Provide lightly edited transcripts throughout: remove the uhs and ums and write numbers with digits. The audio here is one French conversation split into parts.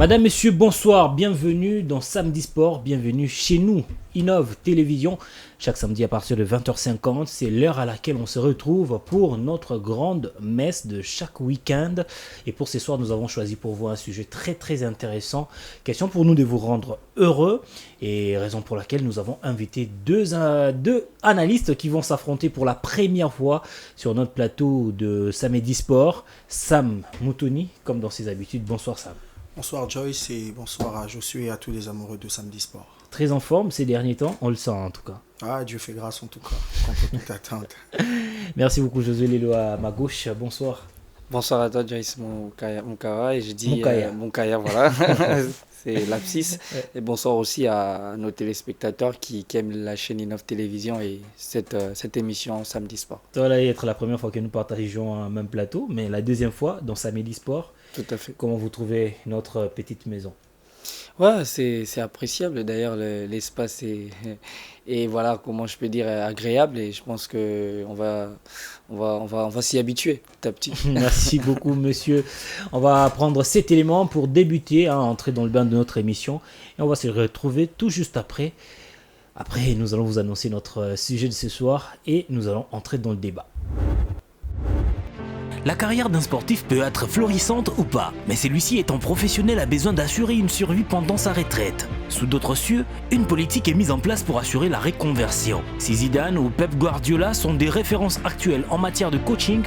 Madame, Messieurs, bonsoir, bienvenue dans Samedi Sport, bienvenue chez nous, Innov Télévision. Chaque samedi à partir de 20h50, c'est l'heure à laquelle on se retrouve pour notre grande messe de chaque week-end. Et pour ce soir, nous avons choisi pour vous un sujet très très intéressant. Question pour nous de vous rendre heureux et raison pour laquelle nous avons invité deux analystes qui vont s'affronter pour la première fois sur notre plateau de Samedi Sport. Sam Moutouni, comme dans ses habitudes. Bonsoir Sam. Bonsoir Joyce et bonsoir à Josué et à tous les amoureux de Samedi Sport. Très en forme ces derniers temps, on le sent en tout cas. Ah, Dieu fait grâce en tout cas, contre toute attente. Merci beaucoup Josué Lelo à ma gauche, bonsoir. Bonsoir à toi Joyce Moukaya, et je dis Moukaya, voilà, c'est l'abscisse. Et bonsoir aussi à nos téléspectateurs qui aiment la chaîne Innov Télévision et cette émission Samedi Sport. Ça va être la première fois que nous partageons un même plateau, mais la deuxième fois dans Samedi Sport. Tout à fait. Comment vous trouvez notre petite maison? Ouais, c'est appréciable. D'ailleurs, l'espace est voilà, comment je peux dire, agréable et je pense qu'on va s'y habituer petit à petit. Merci beaucoup, monsieur. On va prendre cet élément pour débuter, entrer dans le bain de notre émission et on va se retrouver tout juste après. Après, nous allons vous annoncer notre sujet de ce soir et nous allons entrer dans le débat. La carrière d'un sportif peut être florissante ou pas, mais celui-ci étant professionnel a besoin d'assurer une survie pendant sa retraite. Sous d'autres cieux, une politique est mise en place pour assurer la reconversion. Si Zidane ou Pep Guardiola sont des références actuelles en matière de coaching,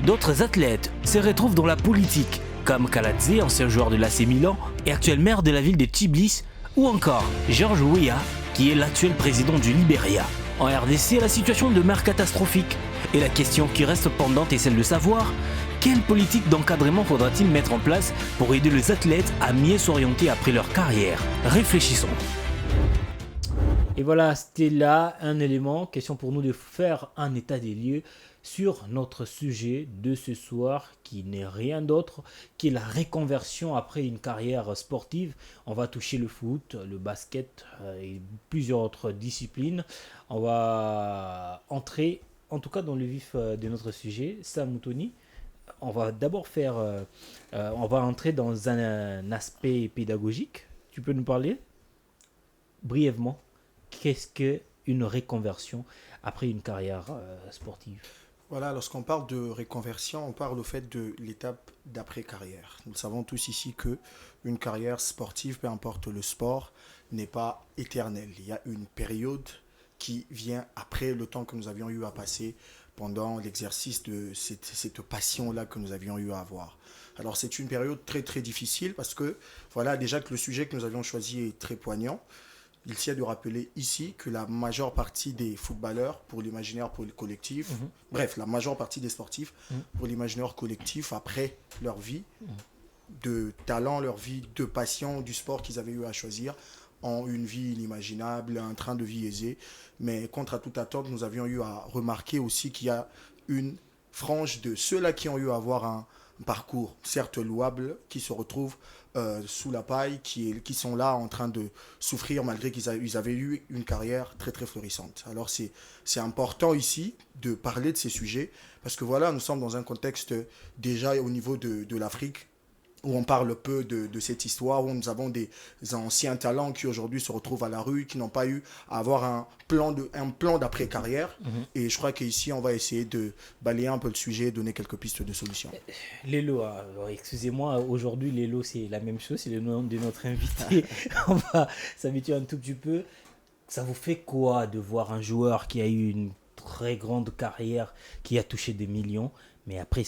d'autres athlètes se retrouvent dans la politique, comme Kaladze, ancien joueur de l'AC Milan et actuel maire de la ville de Tbilissi, ou encore George Weah, qui est l'actuel président du Libéria. En RDC, la situation demeure catastrophique. Et la question qui reste pendante est celle de savoir quelle politique d'encadrement faudra-t-il mettre en place pour aider les athlètes à mieux s'orienter après leur carrière. Réfléchissons. Et voilà, c'était là un élément, question pour nous de faire un état des lieux sur notre sujet de ce soir qui n'est rien d'autre que la reconversion après une carrière sportive. On va toucher le foot, le basket et plusieurs autres disciplines. On va entrer en tout cas dans le vif de notre sujet. Sam Moutouni, on va d'abord on va entrer dans un aspect pédagogique. Tu peux nous parler brièvement, qu'est-ce qu'une reconversion après une carrière sportive? Voilà, lorsqu'on parle de reconversion, on parle au fait de l'étape d'après-carrière. Nous savons tous ici que une carrière sportive, peu importe le sport, n'est pas éternelle. Il y a une période qui vient après le temps que nous avions eu à passer pendant l'exercice de cette passion-là que nous avions eu à avoir. Alors c'est une période très très difficile parce que voilà déjà que le sujet que nous avions choisi est très poignant. Il s'y a de rappeler ici que la majeure partie des footballeurs, pour l'imaginaire collectif, bref, la majeure partie des sportifs, pour l'imaginaire collectif, après leur vie de talent, leur vie de passion, du sport qu'ils avaient eu à choisir, ont une vie inimaginable, un train de vie aisé. Mais contre à toute attente, nous avions eu à remarquer aussi qu'il y a une frange de ceux-là qui ont eu à avoir un parcours, certes louable, qui se retrouvent sous la paille, qui sont là en train de souffrir malgré qu'ils avaient eu une carrière très très florissante. Alors c'est important ici de parler de ces sujets parce que voilà, nous sommes dans un contexte déjà au niveau de l'Afrique où on parle peu de cette histoire, où nous avons des anciens talents qui aujourd'hui se retrouvent à la rue, qui n'ont pas eu à avoir un plan d'après-carrière. Et je crois qu'ici, on va essayer de balayer un peu le sujet et donner quelques pistes de solutions. Lélo, excusez-moi, aujourd'hui Lélo c'est la même chose, c'est le nom de notre invité. On va s'habituer un tout petit peu. Ça vous fait quoi de voir un joueur qui a eu une très grande carrière, qui a touché des millions, mais après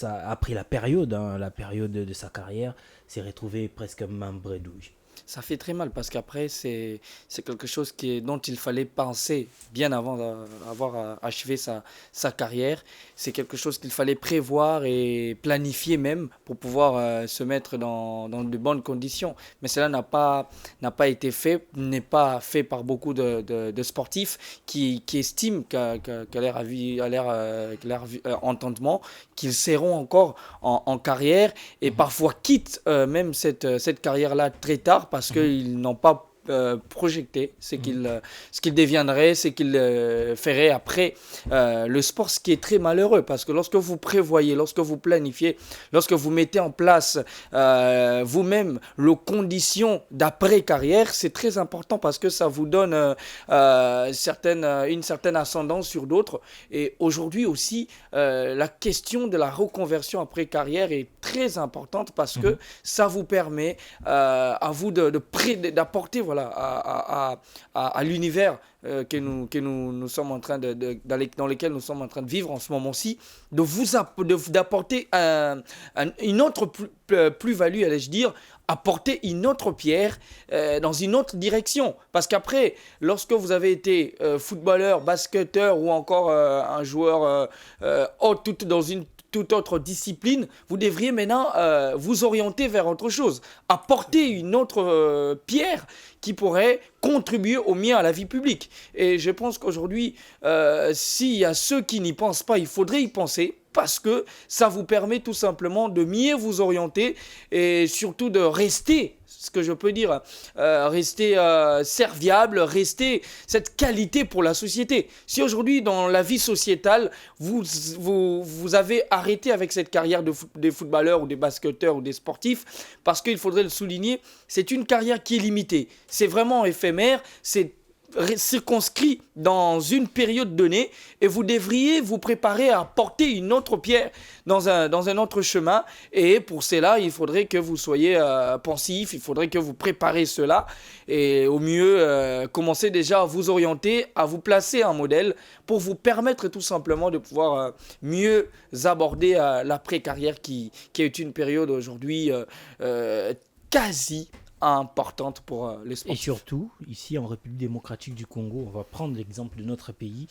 après la période de sa carrière, s'est retrouvé presque main bredouille? Ça fait très mal parce qu'après, c'est quelque chose dont il fallait penser bien avant d'avoir achevé sa carrière. C'est quelque chose qu'il fallait prévoir et planifier même pour pouvoir se mettre dans de bonnes conditions. Mais cela n'a pas été fait, n'est pas fait par beaucoup de sportifs qui estiment qu'à leur entendement, qu'ils seront encore en carrière et parfois quittent même cette carrière-là très tard parce qu'ils n'ont pas projetait, ce qu'il deviendrait, ce qu'il ferait après le sport, ce qui est très malheureux parce que lorsque vous prévoyez, lorsque vous planifiez, lorsque vous mettez en place vous-même les conditions d'après-carrière, c'est très important parce que ça vous donne une certaine ascendance sur d'autres. Et aujourd'hui aussi, la question de la reconversion après-carrière est très importante parce que ça vous permet à vous d'apporter à l'univers que nous sommes en train dans lequel nous sommes en train de vivre en ce moment-ci, d'apporter une autre plus-value, allais-je dire, apporter une autre pierre dans une autre direction. Parce qu'après, lorsque vous avez été footballeur, basketteur ou encore un joueur dans une toute autre discipline, vous devriez maintenant vous orienter vers autre chose, apporter une autre pierre qui pourrait contribuer au mieux à la vie publique. Et je pense qu'aujourd'hui, s'il y a ceux qui n'y pensent pas, il faudrait y penser parce que ça vous permet tout simplement de mieux vous orienter et surtout de rester, ce que je peux dire, rester serviable, rester cette qualité pour la société. Si aujourd'hui, dans la vie sociétale, vous avez arrêté avec cette carrière des footballeurs ou des basketteurs ou des sportifs, parce qu'il faudrait le souligner, c'est une carrière qui est limitée. C'est vraiment éphémère, c'est circonscrit dans une période donnée et vous devriez vous préparer à porter une autre pierre dans un autre chemin, et pour cela il faudrait que vous soyez pensif, il faudrait que vous préparez cela et au mieux commencez déjà à vous orienter, à vous placer un modèle pour vous permettre tout simplement de pouvoir mieux aborder l'après-carrière qui est une période aujourd'hui quasi importante pour les sportifs. Et surtout, ici en République démocratique du Congo, on va prendre l'exemple de notre pays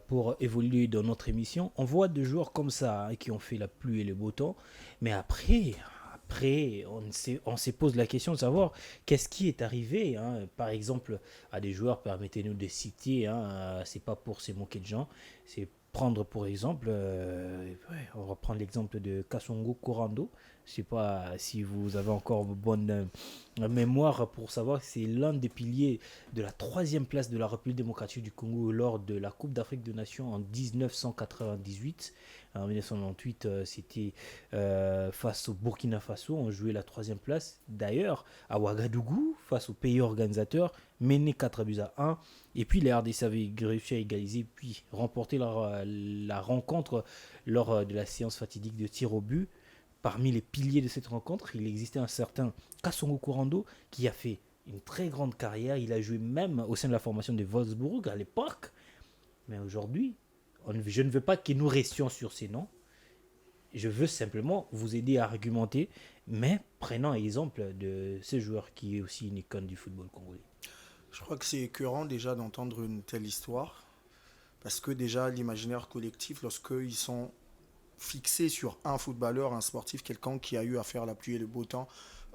pour évoluer dans notre émission. On voit des joueurs comme ça qui ont fait la pluie et le beau temps, mais après on se pose la question de savoir qu'est-ce qui est arrivé. Par exemple, à des joueurs, permettez-nous de citer, c'est pas pour se moquer de gens, c'est prendre pour exemple, on va prendre l'exemple de Kasongo Korando. Je ne sais pas si vous avez encore bonne mémoire pour savoir que c'est l'un des piliers de la 3e place de la République démocratique du Congo lors de la Coupe d'Afrique des Nations en 1998. En 1998, c'était face au Burkina Faso, on jouait la 3e place. D'ailleurs, à Ouagadougou, face au pays organisateur, mené 4-1. Et puis les RDC avaient réussi à égaliser, puis remporter la rencontre lors de la séance fatidique de tir au but. Parmi les piliers de cette rencontre, il existait un certain Kasongo Korando qui a fait une très grande carrière. Il a joué même au sein de la formation de Wolfsburg à l'époque. Mais aujourd'hui, je ne veux pas que nous restions sur ces noms. Je veux simplement vous aider à argumenter, mais prenant exemple de ce joueur qui est aussi une icône du football congolais. Je crois que c'est écœurant déjà d'entendre une telle histoire, parce que déjà l'imaginaire collectif, lorsqu'ils sont fixés sur un footballeur, un sportif, quelqu'un qui a eu à faire la pluie et le beau temps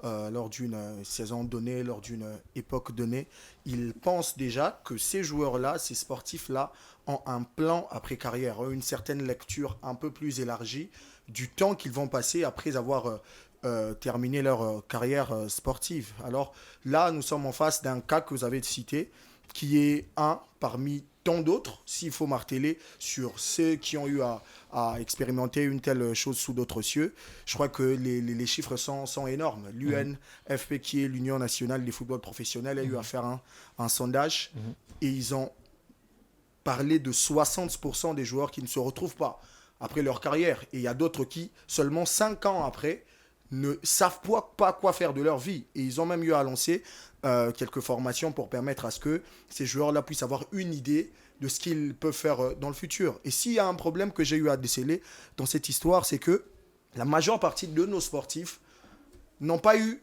lors d'une saison donnée, lors d'une époque donnée, ils pensent déjà que ces joueurs-là, ces sportifs-là, ont un plan après carrière, ont une certaine lecture un peu plus élargie du temps qu'ils vont passer après avoir terminé leur carrière sportive. Alors là, nous sommes en face d'un cas que vous avez cité, qui est un parmi tant d'autres, s'il faut marteler sur ceux qui ont eu à expérimenter une telle chose sous d'autres cieux. Je crois que les chiffres sont énormes. L'UNFP, qui est l'Union nationale des footballs professionnels, a eu à faire un sondage et ils ont parlé de 60% des joueurs qui ne se retrouvent pas après leur carrière. Et il y a d'autres qui, seulement 5 ans après, ne savent pas quoi faire de leur vie. Et ils ont même eu à lancer quelques formations pour permettre à ce que ces joueurs-là puissent avoir une idée de ce qu'ils peuvent faire dans le futur. Et s'il y a un problème que j'ai eu à déceler dans cette histoire, c'est que la majeure partie de nos sportifs n'ont pas eu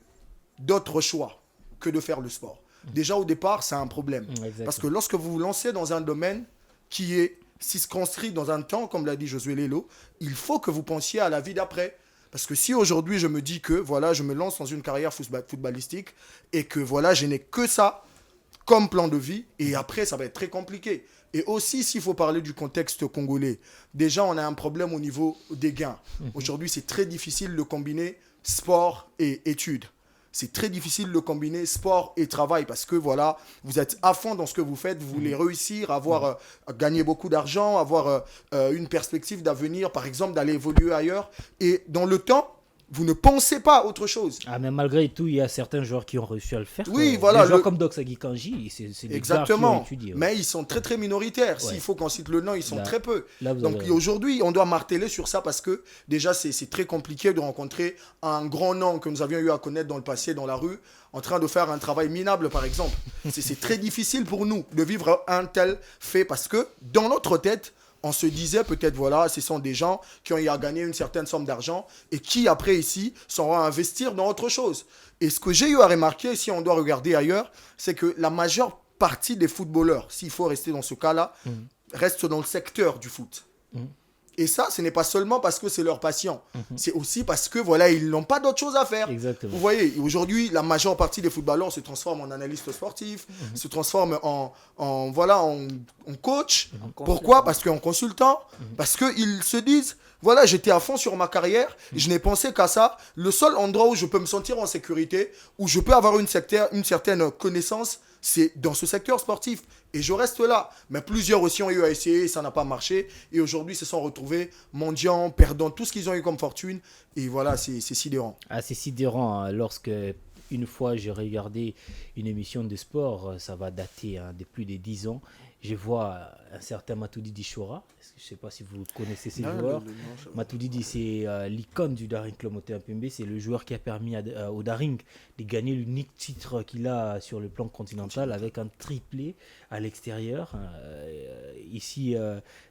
d'autre choix que de faire le sport. Déjà au départ, c'est un problème. Exactement. Parce que lorsque vous vous lancez dans un domaine qui est circonscrit dans un temps, comme l'a dit Josué Lelo, il faut que vous pensiez à la vie d'après. Parce que si aujourd'hui je me dis que voilà, je me lance dans une carrière footballistique et que voilà, je n'ai que ça comme plan de vie, et après ça va être très compliqué. Et aussi, s'il faut parler du contexte congolais, déjà on a un problème au niveau des gains. Aujourd'hui, c'est très difficile de combiner sport et études. c'est très difficile de combiner sport et travail parce que voilà, vous êtes à fond dans ce que vous faites, vous voulez réussir, avoir gagner beaucoup d'argent, avoir une perspective d'avenir, par exemple d'aller évoluer ailleurs. Et dans le temps, vous ne pensez pas à autre chose. Ah, mais malgré tout, il y a certains joueurs qui ont réussi à le faire. Oui, voilà. Des joueurs comme Doxagui Kanji, c'est des gars qui ont étudié. Mais ils sont très très minoritaires. Ouais. S'il faut qu'on cite le nom, ils sont Là, très peu. là, Donc aujourd'hui, on doit marteler sur ça parce que déjà, c'est très compliqué de rencontrer un grand nom que nous avions eu à connaître dans le passé, dans la rue, en train de faire un travail minable, par exemple. C'est très difficile pour nous de vivre un tel fait parce que dans notre tête, on se disait peut-être, voilà, ce sont des gens qui ont eu à gagner une certaine somme d'argent et qui, après, ici, sauront investir dans autre chose. Et ce que j'ai eu à remarquer, si on doit regarder ailleurs, c'est que la majeure partie des footballeurs, s'il faut rester dans ce cas-là, restent dans le secteur du foot. Et ça, ce n'est pas seulement parce que c'est leur passion. C'est aussi parce que, voilà, ils n'ont pas d'autre chose à faire. Exactement. Vous voyez, aujourd'hui, la majeure partie des footballeurs se transforment en analystes sportifs, se transforment en coach. Pourquoi ? Parce qu'en consultant, parce qu'ils se disent, voilà, j'étais à fond sur ma carrière, je n'ai pensé qu'à ça. Le seul endroit où je peux me sentir en sécurité, où je peux avoir une certaine connaissance, c'est dans ce secteur sportif. Et je reste là. Mais plusieurs aussi ont eu à essayer, ça n'a pas marché. Et aujourd'hui, se sont retrouvés mendiants, perdant tout ce qu'ils ont eu comme fortune. Et voilà, c'est sidérant. Ah, c'est sidérant. Hein, lorsque, une fois, j'ai regardé une émission de sport, ça va dater de plus de 10 ans. Je vois un certain Matuidi Dishora. Je ne sais pas si vous connaissez ces joueurs. Matuidi, c'est l'icône du Daring Club Moté Mpembe. C'est le joueur qui a permis au Daring de gagner l'unique titre qu'il a sur le plan continental avec un triplé à l'extérieur. Ici,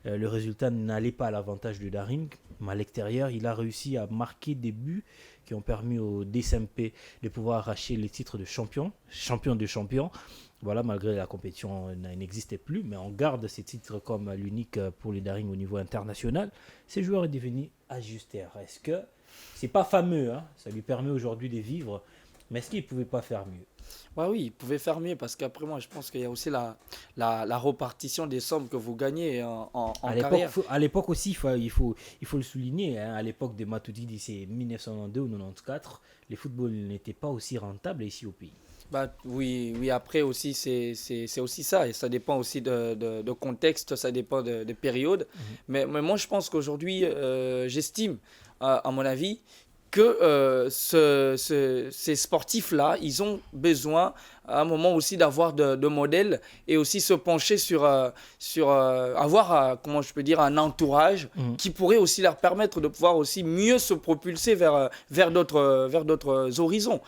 le résultat n'allait pas à l'avantage de Daring, mais à l'extérieur, il a réussi à marquer des buts qui ont permis au DSMP de pouvoir arracher les titres de champion de champion. Voilà, malgré la compétition n'existait plus, mais on garde ces titres comme l'unique pour les Daring au niveau international. Ce joueur est devenu ajusteur. Est-ce que c'est pas fameux, hein? Ça lui permet aujourd'hui de vivre, mais est-ce qu'il ne pouvait pas faire mieux? Bah oui, il pouvait faire mieux parce qu'après moi, je pense qu'il y a aussi la repartition des sommes que vous gagnez en carrière. À l'époque aussi, il faut le souligner, hein, à l'époque de Matuidi, c'est 1992 ou 1994, les footballs n'étaient pas aussi rentables ici au pays. Bah, oui, après aussi, c'est aussi ça. Et ça dépend aussi de contexte, ça dépend de période. Mais moi, je pense qu'aujourd'hui, j'estime, à mon avis, que ces sportifs-là, ils ont besoin à un moment aussi d'avoir de modèles et aussi se pencher sur avoir, comment je peux dire, un entourage qui pourrait aussi leur permettre de pouvoir aussi mieux se propulser vers d'autres horizons.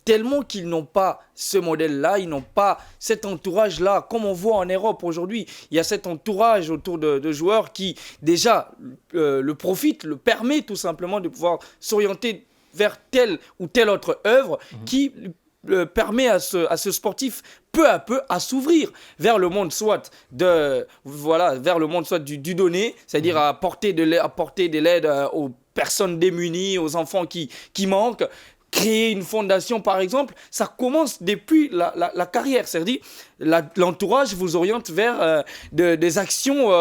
Tellement qu'ils n'ont pas ce modèle-là, ils n'ont pas cet entourage-là. Comme on voit en Europe aujourd'hui, il y a cet entourage autour de joueurs qui déjà le profitent, le permet tout simplement de pouvoir s'orienter vers telle ou telle autre œuvre qui permet à ce sportif peu à peu à s'ouvrir vers le monde soit du donné, c'est-à-dire à apporter de l'aide aux personnes démunies, aux enfants qui manquent. Créer une fondation, par exemple, ça commence depuis la carrière. C'est-à-dire, l'entourage vous oriente vers des actions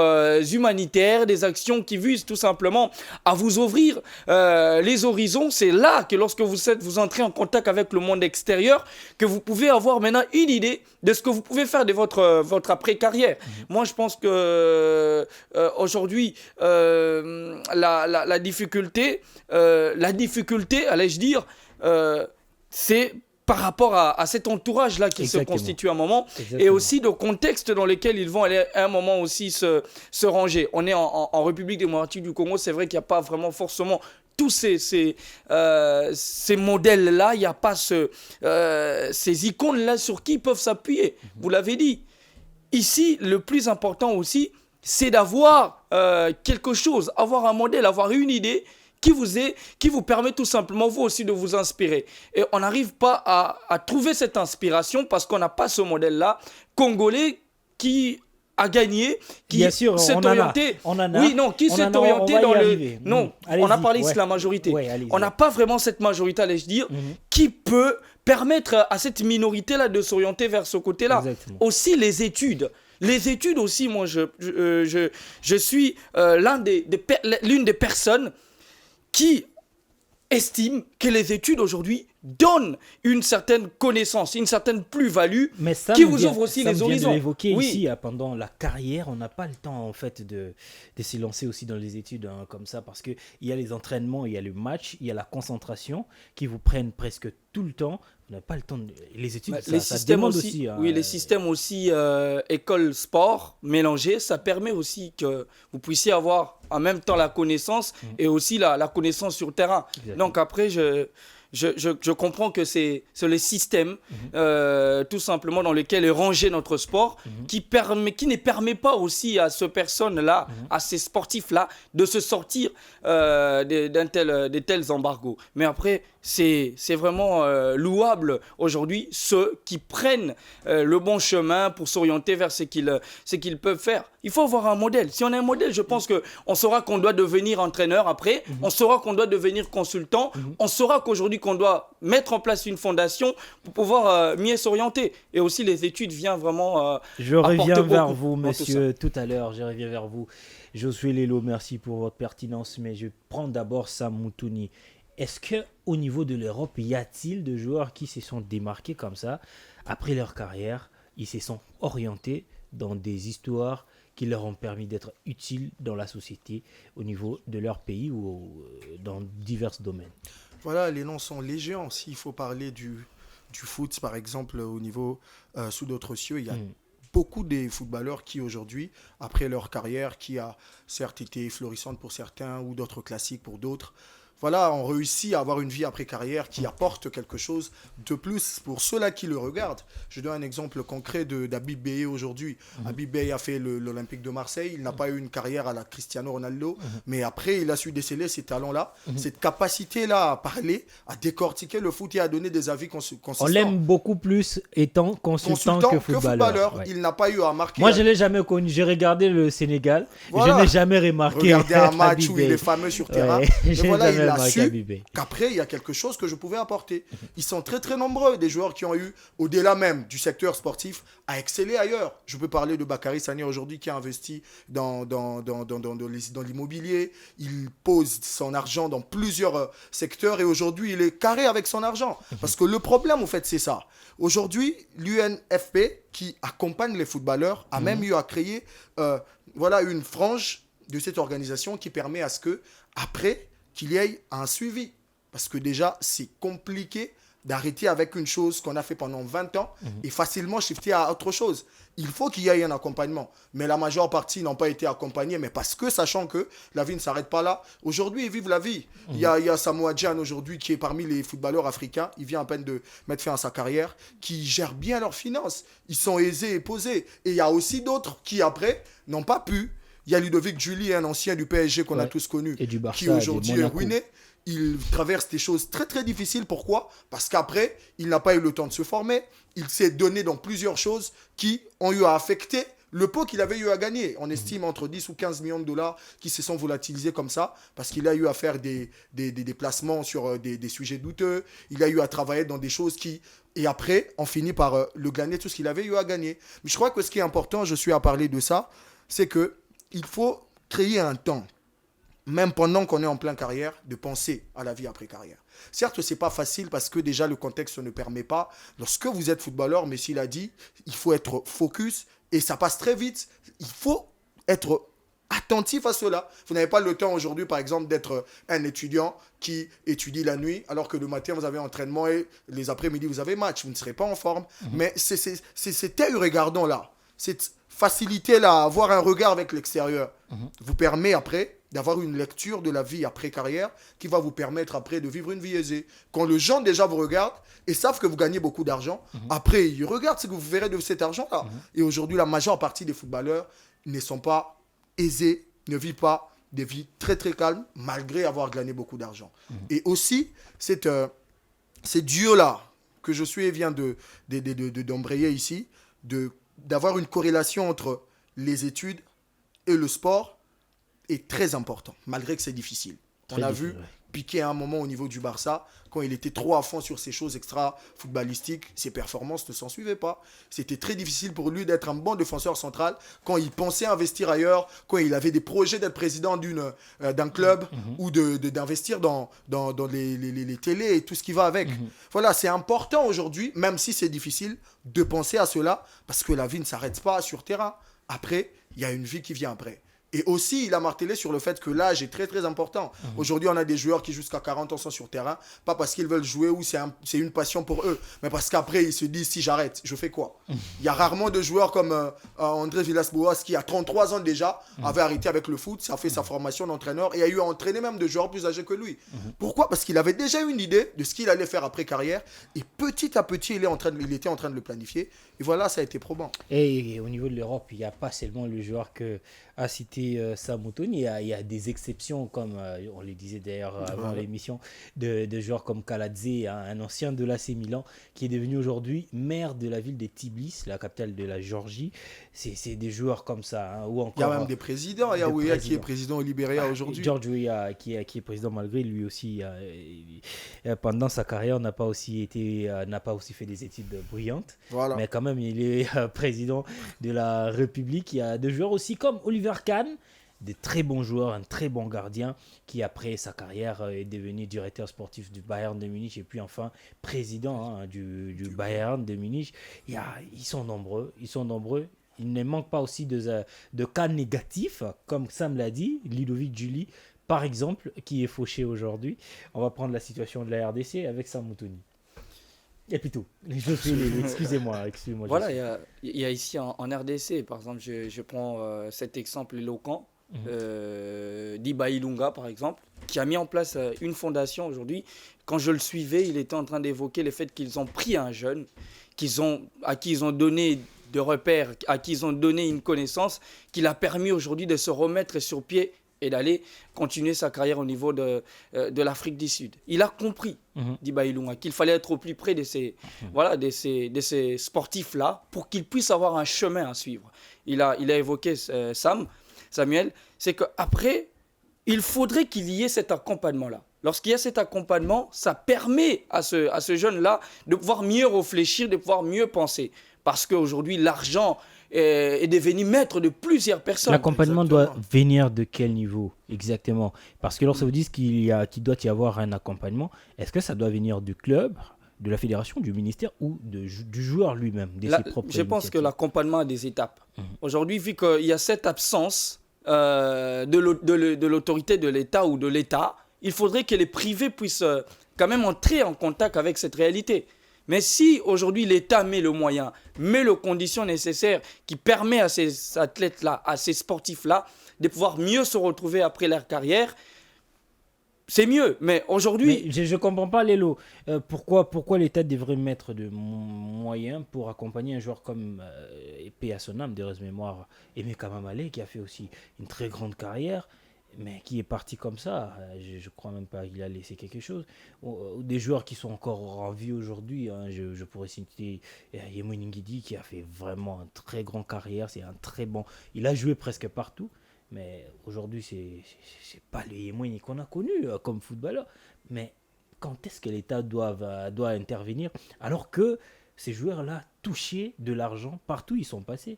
humanitaires, des actions qui visent tout simplement à vous ouvrir les horizons. C'est là que lorsque vous entrez en contact avec le monde extérieur, que vous pouvez avoir maintenant une idée de ce que vous pouvez faire de votre après-carrière. Moi, je pense que aujourd'hui, la difficulté, allais-je dire, c'est par rapport à cet entourage-là qui se constitue à un moment. Exactement. Et aussi le contexte dans lequel ils vont aller à un moment aussi se ranger. On est en République démocratique du Congo, c'est vrai qu'il n'y a pas vraiment forcément tous ces modèles-là, il n'y a pas ces icônes-là sur qui ils peuvent s'appuyer. Vous l'avez dit. Ici, le plus important aussi, c'est d'avoir quelque chose, avoir un modèle, avoir une idée qui vous permet tout simplement vous aussi de vous inspirer. Et on n'arrive pas à trouver cette inspiration parce qu'on n'a pas ce modèle-là congolais qui a gagné, qui s'est orienté. Qui s'est orienté dans le. Non, on a parlé ici de la majorité. On n'a pas vraiment cette majorité, allais-je dire, qui peut permettre à cette minorité-là de s'orienter vers ce côté-là. Exactement. Aussi les études. Les études aussi, moi, je suis l'une des personnes qui estime que les études aujourd'hui donne une certaine connaissance, une certaine plus-value Mais ça qui me vous vient- ouvre aussi ça les me vient de horizons. l'évoquer Oui. ici, pendant la carrière, on n'a pas le temps en fait de se lancer aussi dans les études comme ça, parce qu'il y a les entraînements, il y a le match, il y a la concentration qui vous prennent presque tout le temps. On n'a pas le temps les études, Bah, ça demande aussi. Oui, les systèmes aussi école sport mélangés, ça permet aussi que vous puissiez avoir en même temps la connaissance et aussi la connaissance sur le terrain. Exactement. Donc après, je comprends que c'est le système tout simplement dans lequel est rangé notre sport qui ne permet pas aussi à ces personnes-là, à ces sportifs-là, de se sortir de tels embargos. Mais après, c'est vraiment louable aujourd'hui ceux qui prennent le bon chemin pour s'orienter vers ce qu'ils peuvent faire. Il faut avoir un modèle. Si on a un modèle, je pense qu'on saura qu'on doit devenir entraîneur après, on saura qu'on doit devenir consultant, on saura qu'aujourd'hui qu'on doit mettre en place une fondation pour pouvoir mieux s'orienter. Et aussi les études viennent vraiment Je reviens apporter vers beaucoup vous, dans tout monsieur, tout à l'heure. Je reviens vers vous. Josué Lelo, merci pour votre pertinence, mais je prends d'abord Sam Moutouni. Est-ce qu'au niveau de l'Europe, y a-t-il de joueurs qui se sont démarqués comme ça, après leur carrière, ils se sont orientés dans des histoires qui leur ont permis d'être utiles dans la société, au niveau de leur pays ou dans divers domaines? Voilà, les noms sont légions. S'il faut parler du foot, par exemple, au niveau sous d'autres cieux, il y a beaucoup de footballeurs qui aujourd'hui, après leur carrière, qui a certes été florissante pour certains ou d'autres classiques pour d'autres, voilà, on réussit à avoir une vie après carrière qui apporte quelque chose de plus pour ceux-là qui le regardent. Je donne un exemple concret d'Habib Beye aujourd'hui. Habib Beye a fait l'Olympique de Marseille. Il n'a pas eu une carrière à la Cristiano Ronaldo, mais après, il a su déceler ces talents-là, cette capacité-là à parler, à décortiquer le foot et à donner des avis consistants. On l'aime beaucoup plus étant consultant que footballeur. Ouais. Il n'a pas eu à marquer. Moi, je ne l'ai jamais connu. J'ai regardé le Sénégal. Voilà. Je n'ai jamais remarqué. Regardez un match Habib où Beye. il est fameux sur terrain. Ouais. Mais voilà, il a remarqué su Habib Beye. qu'après, il y a quelque chose que je pouvais apporter. Ils sont très, très nombreux, des joueurs qui ont eu, au-delà même du secteur sportif, à exceller ailleurs. Je peux parler de Bakary Sagna aujourd'hui qui a investi dans l'immobilier. Il pose son argent dans plusieurs secteurs et aujourd'hui, il est carré avec son argent. Parce que le problème, en fait, c'est ça. Aujourd'hui, l'UNFP, qui accompagne les footballeurs, a même eu à créer une frange de cette organisation qui permet à ce que, après, qu'il y ait un suivi. Parce que déjà, c'est compliqué d'arrêter avec une chose qu'on a fait pendant 20 ans et facilement shifter à autre chose. Il faut qu'il y ait un accompagnement. Mais la majeure partie n'ont pas été accompagnés, mais parce que, sachant que la vie ne s'arrête pas là, aujourd'hui, ils vivent la vie. Il y a Samoa Gyan aujourd'hui qui est parmi les footballeurs africains. Il vient à peine de mettre fin à sa carrière, qui gèrent bien leurs finances. Ils sont aisés et posés. Et il y a aussi d'autres qui, après, n'ont pas pu. Il y a Ludovic Julie, un ancien du PSG qu'on a tous connu, et du Barça, qui aujourd'hui est Monaco. ruiné. Il traverse des choses très très difficiles. Pourquoi ? Parce qu'après, il n'a pas eu le temps de se former. Il s'est donné dans plusieurs choses qui ont eu à affecter le pot qu'il avait eu à gagner. On estime entre 10 ou 15 millions de dollars qui se sont volatilisés comme ça parce qu'il a eu à faire des placements sur des sujets douteux. Il a eu à travailler dans des choses qui... Et après, on finit par le gagner, tout ce qu'il avait eu à gagner. Mais je crois que ce qui est important, je suis à parler de ça, c'est qu'il faut créer un temps, même pendant qu'on est en pleine carrière, de penser à la vie après carrière. Certes, ce n'est pas facile parce que déjà le contexte ne permet pas. Lorsque vous êtes footballeur, Messi l'a dit, il faut être focus et ça passe très vite. Il faut être attentif à cela. Vous n'avez pas le temps aujourd'hui, par exemple, d'être un étudiant qui étudie la nuit alors que le matin, vous avez entraînement et les après-midi, vous avez match. Vous ne serez pas en forme. Mais c'est tel regardons-là. Cette facilité-là, avoir un regard avec l'extérieur, vous permet après d'avoir une lecture de la vie après carrière qui va vous permettre après de vivre une vie aisée. Quand les gens déjà vous regardent et savent que vous gagnez beaucoup d'argent, après ils regardent ce que vous verrez de cet argent-là. Et aujourd'hui, la majeure partie des footballeurs ne sont pas aisés, ne vivent pas des vies très très calmes malgré avoir gagné beaucoup d'argent. Et aussi, c'est Dieu-là que je suis et vient d'embrayer ici, d'avoir une corrélation entre les études et le sport est très important, malgré que c'est difficile. On a vu piqué à un moment au niveau du Barça, quand il était trop à fond sur ces choses extra-footballistiques, ses performances ne s'en suivaient pas. C'était très difficile pour lui d'être un bon défenseur central quand il pensait investir ailleurs, quand il avait des projets d'être président d'un club ou d'investir dans les télés et tout ce qui va avec. Voilà, c'est important aujourd'hui, même si c'est difficile, de penser à cela, parce que la vie ne s'arrête pas sur terrain. Après, il y a une vie qui vient après. Et aussi, il a martelé sur le fait que l'âge est très très important. Aujourd'hui, on a des joueurs qui jusqu'à 40 ans sont sur terrain, pas parce qu'ils veulent jouer ou c'est une passion pour eux, mais parce qu'après, ils se disent, si j'arrête, je fais quoi? Il y a rarement de joueurs comme André Villas-Boas qui, à 33 ans déjà, avait arrêté avec le foot, ça a fait sa formation d'entraîneur et a eu à entraîner même de joueurs plus âgés que lui. Pourquoi? Parce qu'il avait déjà une idée de ce qu'il allait faire après carrière et petit à petit, il était en train de le planifier. Et voilà, ça a été probant. Et au niveau de l'Europe, il n'y a pas seulement le joueur que a cité Sam Moutoni, il y a des exceptions, comme on le disait d'ailleurs avant l'émission, de joueurs comme Kaladze, un ancien de l'AC Milan, qui est devenu aujourd'hui maire de la ville de Tbilissi, la capitale de la Géorgie. C'est des joueurs comme ça. Ou encore, il y a même des présidents. Il y a Weah qui est président au Libéria aujourd'hui. George Weah qui est président, malgré lui aussi, pendant sa carrière, n'a pas aussi fait des études brillantes. Voilà. Mais quand même, il est président de la République. Il y a des joueurs aussi comme Oliver Kahn, des très bons joueurs, un très bon gardien qui après sa carrière est devenu directeur sportif du Bayern de Munich et puis enfin président du Bayern de Munich. Ils sont nombreux. Il ne manque pas aussi de cas négatifs, comme Sam l'a dit, Ludovic Giuly par exemple, qui est fauché aujourd'hui. On va prendre la situation de la RDC avec Sam Moutoni. Et puis tout. Excusez-moi. Voilà, il y a ici en RDC, par exemple, je prends cet exemple éloquent, d'Iba Ilunga, par exemple, qui a mis en place une fondation aujourd'hui. Quand je le suivais, il était en train d'évoquer le fait qu'ils ont pris un jeune, à qui ils ont donné de repères, à qui ils ont donné une connaissance, qui l'a permis aujourd'hui de se remettre sur pied et d'aller continuer sa carrière au niveau de l'Afrique du Sud. Il a compris, d'Iba Ilunga, qu'il fallait être au plus près de ces sportifs-là pour qu'ils puissent avoir un chemin à suivre. Il a évoqué Samuel, c'est qu'après, il faudrait qu'il y ait cet accompagnement-là. Lorsqu'il y a cet accompagnement, ça permet à ce jeune-là de pouvoir mieux réfléchir, de pouvoir mieux penser. Parce qu'aujourd'hui, l'argent est devenu maître de plusieurs personnes. L'accompagnement doit venir de quel niveau exactement? Parce que lorsque vous dites qu'il doit y avoir un accompagnement, est-ce que ça doit venir du club, de la fédération, du ministère ou du joueur lui-même, de ses propres Je pense que l'accompagnement a des étapes. Aujourd'hui, vu qu'il y a cette absence de l'autorité de l'État ou de l'État, il faudrait que les privés puissent quand même entrer en contact avec cette réalité. Mais si aujourd'hui l'État met le moyen, met les conditions nécessaires qui permettent à ces athlètes-là, à ces sportifs-là, de pouvoir mieux se retrouver après leur carrière, c'est mieux. Mais aujourd'hui... Mais je ne comprends pas, Lélo. Pourquoi l'État devrait mettre de moyens pour accompagner un joueur comme paix à son âme, de mémoire, Aimé Kamamale, qui a fait aussi une très grande carrière, mais qui est parti comme ça. Je crois même pas qu'il a laissé quelque chose. Des joueurs qui sont encore en vie aujourd'hui, je pourrais citer Yemo Ngidi, qui a fait vraiment une très grande carrière. C'est un très bon... Il a joué presque partout, mais aujourd'hui, c'est pas le Yemo qu'on a connu comme footballeur. Mais quand est-ce que l'État doit intervenir alors que ces joueurs-là touchaient de l'argent partout où ils sont passés?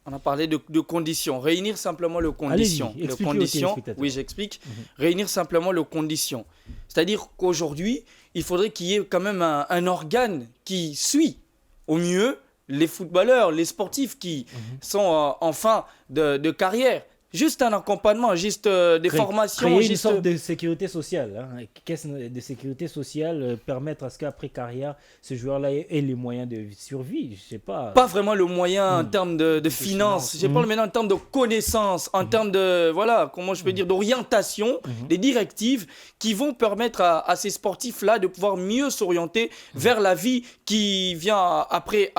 On a parlé de conditions. Réunir simplement les conditions. Oui, j'explique. Réunir simplement les conditions. C'est-à-dire qu'aujourd'hui, il faudrait qu'il y ait quand même un organe qui suit au mieux les footballeurs, les sportifs qui sont en fin de carrière. Juste un accompagnement, juste des formations. Créer une sorte de sécurité sociale. Caisse de sécurité sociale, permettre à ce qu'après carrière, ce joueur-là ait les moyens de survie. Je sais pas. Pas vraiment le moyen en termes de finances. Je parle maintenant en termes de connaissances, en termes de, voilà, comment je peux dire, d'orientation, des directives qui vont permettre à ces sportifs-là de pouvoir mieux s'orienter vers la vie qui vient après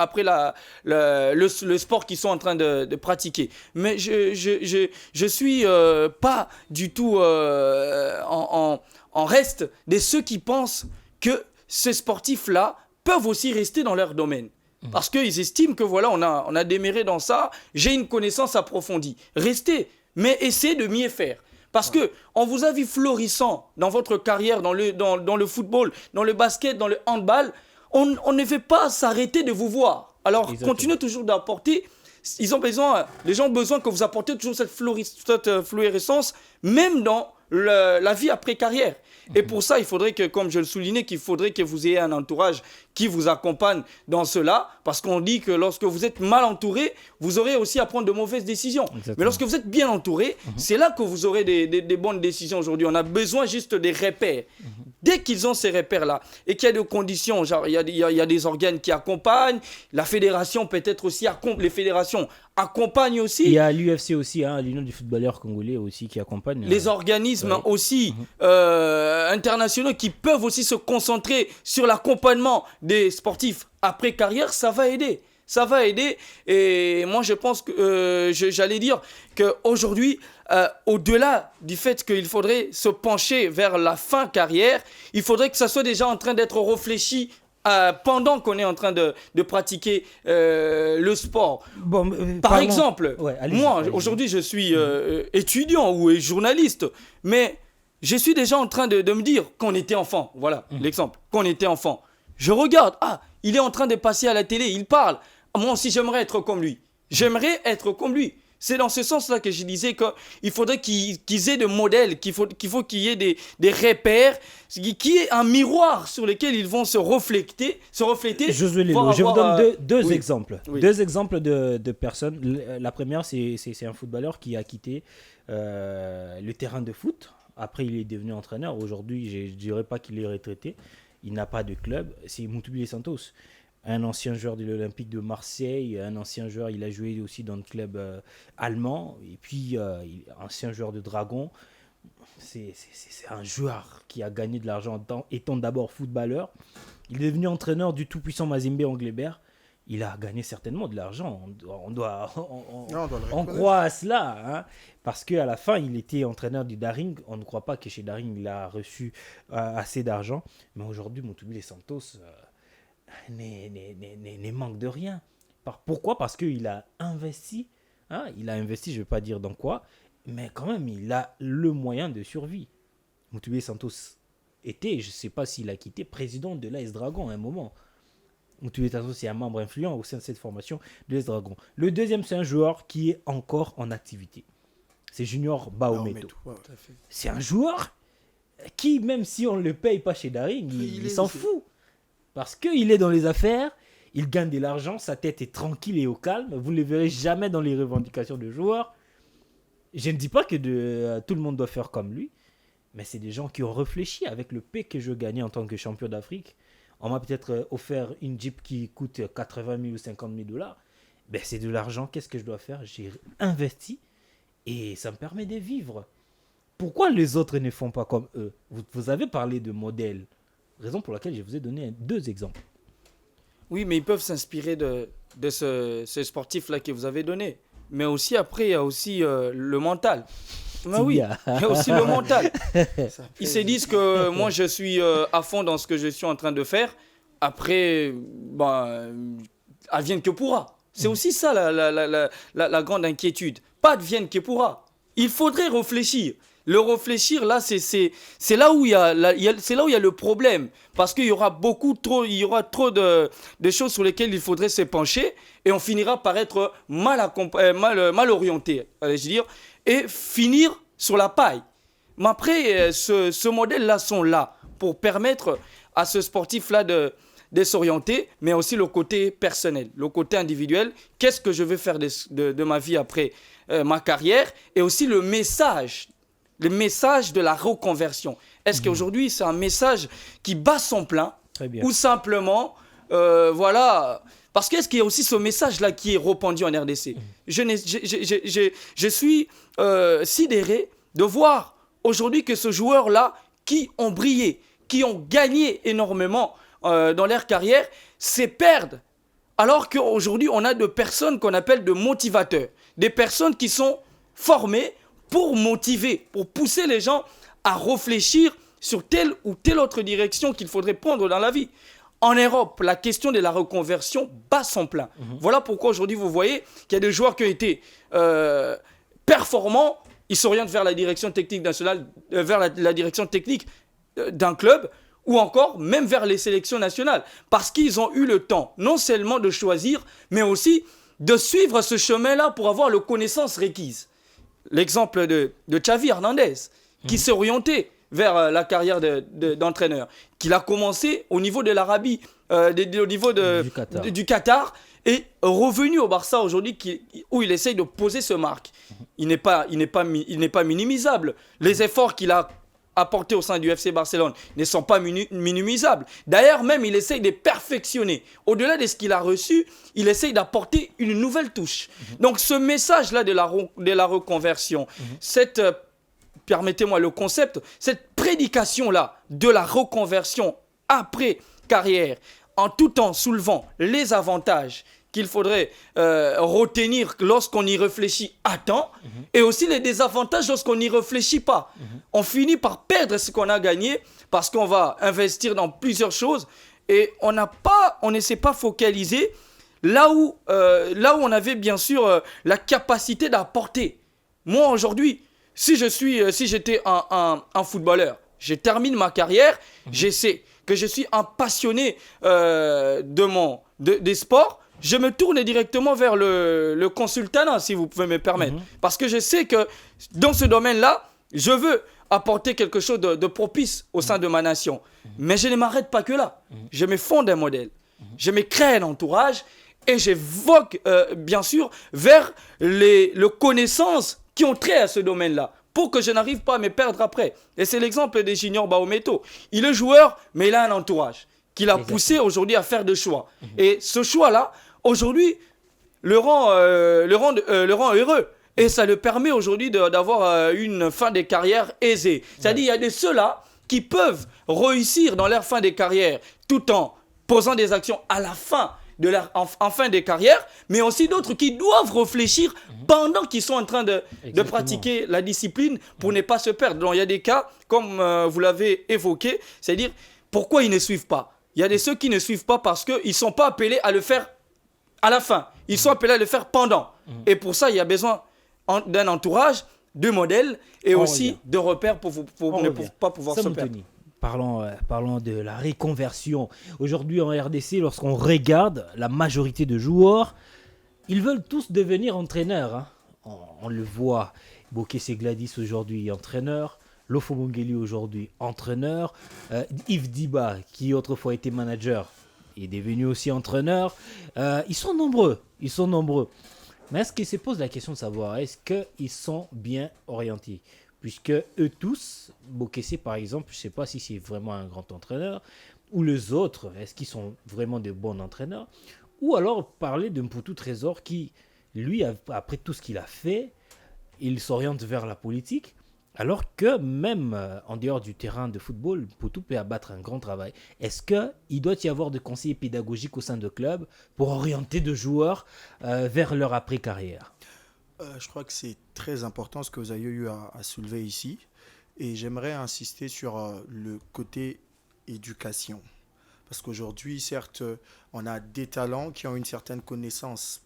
le sport qu'ils sont en train de pratiquer. Mais je suis pas du tout en reste de ceux qui pensent que ces sportifs-là peuvent aussi rester dans leur domaine. Parce qu'ils estiment que voilà, on a démarré dans ça, j'ai une connaissance approfondie. Restez, mais essayez de mieux faire. Parce que on vous a vu florissant dans votre carrière, dans le football, dans le basket, dans le handball. On ne veut pas s'arrêter de vous voir. Alors, Exactement. continuez toujours d'apporter. Les gens ont besoin que vous apportiez toujours cette fluorescence, même dans la vie après carrière. Et pour ça, il faudrait que, comme je le soulignais, qu'il faudrait que vous ayez un entourage qui vous accompagne dans cela, parce qu'on dit que lorsque vous êtes mal entouré, vous aurez aussi à prendre de mauvaises décisions. Exactement. Mais lorsque vous êtes bien entouré, c'est là que vous aurez des bonnes décisions aujourd'hui. On a besoin juste des repères. Dès qu'ils ont ces repères-là, et qu'il y a des conditions, genre il y a des organes qui accompagnent, la fédération peut-être aussi, les fédérations accompagnent aussi. Il y a l'UFC aussi, l'Union du footballeur congolais aussi qui accompagne. Les organismes aussi internationaux qui peuvent aussi se concentrer sur l'accompagnement des sportifs après carrière, ça va aider. Ça va aider. Et moi, je pense que j'allais dire qu'aujourd'hui, au-delà du fait qu'il faudrait se pencher vers la fin carrière, il faudrait que ça soit déjà en train d'être réfléchi pendant qu'on est en train de pratiquer le sport. Bon, Par exemple, moi, allez-y. aujourd'hui, je suis étudiant ou journaliste, mais je suis déjà en train de me dire qu'on était enfant. Voilà l'exemple. Qu'on était enfant. Je regarde, il est en train de passer à la télé, il parle. Moi aussi, j'aimerais être comme lui. J'aimerais être comme lui. C'est dans ce sens-là que je disais qu'il faudrait qu'ils aient des modèles, qu'il faut qu'il y ait des repères, qu'il y ait un miroir sur lequel ils vont se refléter. Josué Lelo, je vous donne deux oui. exemples. Oui. Deux exemples de personnes. La première, c'est un footballeur qui a quitté le terrain de foot. Après, il est devenu entraîneur. Aujourd'hui, je ne dirais pas qu'il est retraité. Il n'a pas de club. C'est Mutubile Santos. Un ancien joueur de l'Olympique de Marseille, un ancien joueur, il a joué aussi dans le club allemand, et puis ancien joueur de Dragon. C'est un joueur qui a gagné de l'argent étant d'abord footballeur. Il est devenu entraîneur du tout-puissant Mazembe Anglebert. Il a gagné certainement de l'argent. On croit à cela, parce qu'à la fin, il était entraîneur du Daring. On ne croit pas que chez Daring, il a reçu assez d'argent. Mais aujourd'hui, Mutubile Santos ne manque de rien. Pourquoi ? Parce qu'il a investi. Il a investi, je ne vais pas dire dans quoi, mais quand même, il a le moyen de survie. Mutubile Santos était, je ne sais pas s'il a quitté, président de l'AS Dragon à un moment. Mutubile Santos est un membre influent au sein de cette formation de l'AS Dragon. Le deuxième, c'est un joueur qui est encore en activité. C'est Junior Baometo. C'est un joueur qui, même si on ne le paye pas chez Daring, il s'en fout. Parce qu'il est dans les affaires, il gagne de l'argent, sa tête est tranquille et au calme. Vous ne le verrez jamais dans les revendications de joueurs. Je ne dis pas que tout le monde doit faire comme lui, mais c'est des gens qui ont réfléchi avec le paie que je gagnais en tant que champion d'Afrique. On m'a peut-être offert une Jeep qui coûte 80 000 ou 50 000 dollars. Ben, c'est de l'argent, qu'est-ce que je dois faire ? J'ai investi et ça me permet de vivre. Pourquoi les autres ne font pas comme eux ? Vous avez parlé de modèles. Raison pour laquelle je vous ai donné 2 exemples. Oui, mais ils peuvent s'inspirer de ce sportif-là que vous avez donné. Mais aussi, après, il y a aussi le mental. Mais oui, il y a aussi le mental. Ils se disent que moi, je suis à fond dans ce que je suis en train de faire. Après, advienne que pourra. C'est aussi ça la grande inquiétude. Pas advienne que pourra. Il faudrait réfléchir. Le réfléchir, là, c'est là où il y a le problème. Parce qu'il y aura trop de choses sur lesquelles il faudrait se pencher et on finira par être mal orienté, je dire, et finir sur la paille. Mais après, ce modèle-là sont là pour permettre à ce sportif-là de s'orienter, mais aussi le côté personnel, le côté individuel. Qu'est-ce que je veux faire de ma vie après ma carrière ? Et aussi le message de la reconversion. Est-ce qu'aujourd'hui, c'est un message qui bat son plein ? Très bien. Ou simplement, voilà... Parce qu'est-ce qu'il y a aussi ce message-là qui est répandu en RDC ? Je suis sidéré de voir aujourd'hui que ce joueur-là, qui ont brillé, qui ont gagné énormément dans leur carrière, se perdent. Alors qu'aujourd'hui, on a des personnes qu'on appelle de motivateurs. Des personnes qui sont formées pour motiver, pour pousser les gens à réfléchir sur telle ou telle autre direction qu'il faudrait prendre dans la vie. En Europe, la question de la reconversion bat son plein. Voilà pourquoi aujourd'hui, vous voyez qu'il y a des joueurs qui ont été performants il s'oriente vers la direction technique nationale, vers la direction technique d'un club, ou encore même vers les sélections nationales. Parce qu'ils ont eu le temps, non seulement de choisir, mais aussi de suivre ce chemin-là pour avoir les connaissances requises. L'exemple de Xavi Hernandez, qui s'est orienté vers la carrière d'entraîneur, qu'il a commencé au niveau de l'Arabie, au niveau du Qatar, et revenu au Barça aujourd'hui où il essaye de poser ce marque. Il n'est pas minimisable. Les efforts qu'il a apportés au sein du FC Barcelone ne sont pas minimisables. D'ailleurs, même, il essaye de perfectionner. Au-delà de ce qu'il a reçu, il essaye d'apporter une nouvelle touche. Donc, ce message-là de la reconversion, permettez-moi le concept, cette prédication-là de la reconversion après carrière, en tout temps soulevant les avantages qu'il faudrait retenir lorsqu'on y réfléchit à temps, et aussi les désavantages lorsqu'on n'y réfléchit pas. On finit par perdre ce qu'on a gagné parce qu'on va investir dans plusieurs choses et on ne s'est pas focalisé là où on avait bien sûr la capacité d'apporter. Moi aujourd'hui, si j'étais un footballeur, je termine ma carrière, je sais que je suis un passionné des sports, je me tourne directement vers le consultanat, si vous pouvez me permettre. Parce que je sais que dans ce domaine-là, je veux apporter quelque chose de propice au sein de ma nation. Mais je ne m'arrête pas que là. Je me fonde un modèle. Je me crée un entourage et j'évoque, bien sûr, vers les connaissances qui ont trait à ce domaine-là, pour que je n'arrive pas à me perdre après. Et c'est l'exemple de Junior Baometo. Il est joueur, mais il a un entourage qui l'a poussé aujourd'hui à faire des choix. Et ce choix-là, aujourd'hui, le rend heureux. Et ça le permet aujourd'hui d'avoir une fin de carrière aisée. C'est-à-dire, il y a de ceux-là qui peuvent réussir dans leur fin de carrière tout en posant des actions à la fin en fin de carrière, mais aussi d'autres qui doivent réfléchir pendant qu'ils sont en train de pratiquer la discipline pour ne pas se perdre. Donc il y a des cas, comme vous l'avez évoqué, c'est-à-dire pourquoi ils ne suivent pas. Il y a ceux qui ne suivent pas parce qu'ils ne sont pas appelés à le faire à la fin. Ils sont appelés à le faire pendant. Et pour ça, il y a besoin d'un entourage, de modèles et aussi de repères pour ne pas pouvoir se perdre. Parlons de la reconversion. Aujourd'hui en RDC, lorsqu'on regarde la majorité de joueurs, ils veulent tous devenir entraîneurs. On le voit, Bokesse Gladys aujourd'hui entraîneur, Lofo Mongeli aujourd'hui entraîneur, Yves Diba qui autrefois était manager est devenu aussi entraîneur. Ils sont nombreux. Mais est-ce qu'ils se posent la question de savoir, est-ce qu'ils sont bien orientés ? Puisque eux tous, Bokesse par exemple, je ne sais pas si c'est vraiment un grand entraîneur, ou les autres, est-ce qu'ils sont vraiment de bons entraîneurs ? Ou alors parler de Mputu Trésor qui, lui, après tout ce qu'il a fait, il s'oriente vers la politique, alors que même en dehors du terrain de football, Mputu peut abattre un grand travail. Est-ce qu'il doit y avoir des conseillers pédagogiques au sein de clubs pour orienter des joueurs vers leur après-carrière ? Je crois que c'est très important ce que vous avez eu à soulever ici. Et j'aimerais insister sur le côté éducation. Parce qu'aujourd'hui, certes, on a des talents qui ont une certaine connaissance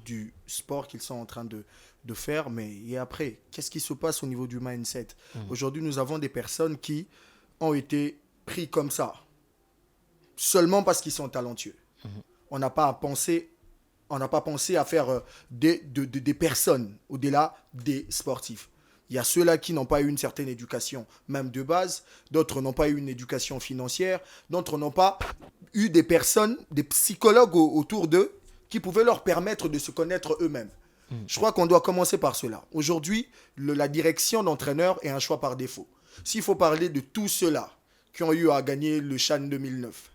du sport qu'ils sont en train de faire. Mais et après, qu'est-ce qui se passe au niveau du mindset ? Aujourd'hui, nous avons des personnes qui ont été pris comme ça, seulement parce qu'ils sont talentueux. On n'a pas pensé à faire des personnes au-delà des sportifs. Il y a ceux-là qui n'ont pas eu une certaine éducation, même de base. D'autres n'ont pas eu une éducation financière. D'autres n'ont pas eu des personnes, des psychologues autour d'eux qui pouvaient leur permettre de se connaître eux-mêmes. Je crois qu'on doit commencer par cela. Aujourd'hui, la direction d'entraîneur est un choix par défaut. S'il faut parler de tous ceux-là qui ont eu à gagner le CHAN 2009,